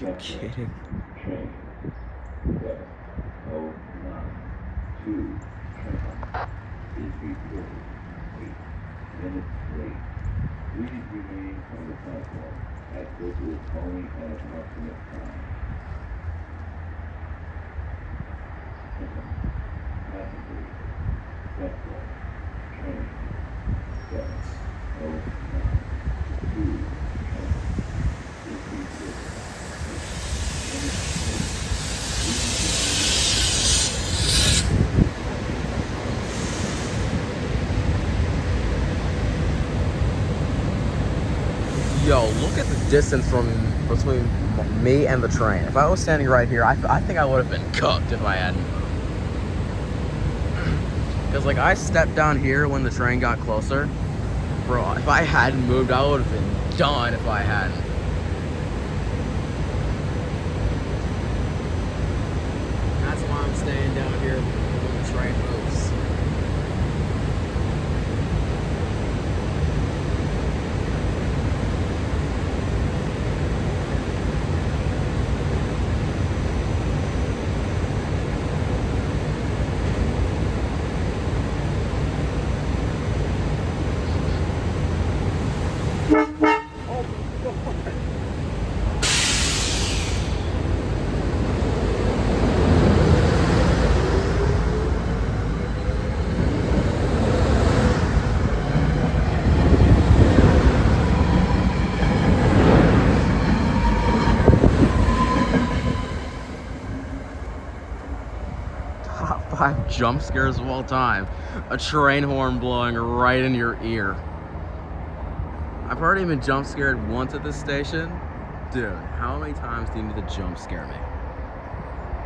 you kidding? Train. 709 is reported 8 minutes late. Please remain on the platform as this is only an approximate time. Passengers, platform, train, 709 is reported 8 minutes Yo, look at the distance between me and the train. If I was standing right here, I think I would have been cooked if I hadn't moved. Because, like, I stepped down here when the train got closer. Bro, if I hadn't moved, I would have been done if I hadn't. That's why I'm staying down here when the train moves. Top 5 jump scares of all time. A train horn blowing right in your ear. I've already been jump scared once at this station. Dude, how many times do you need to jump scare me?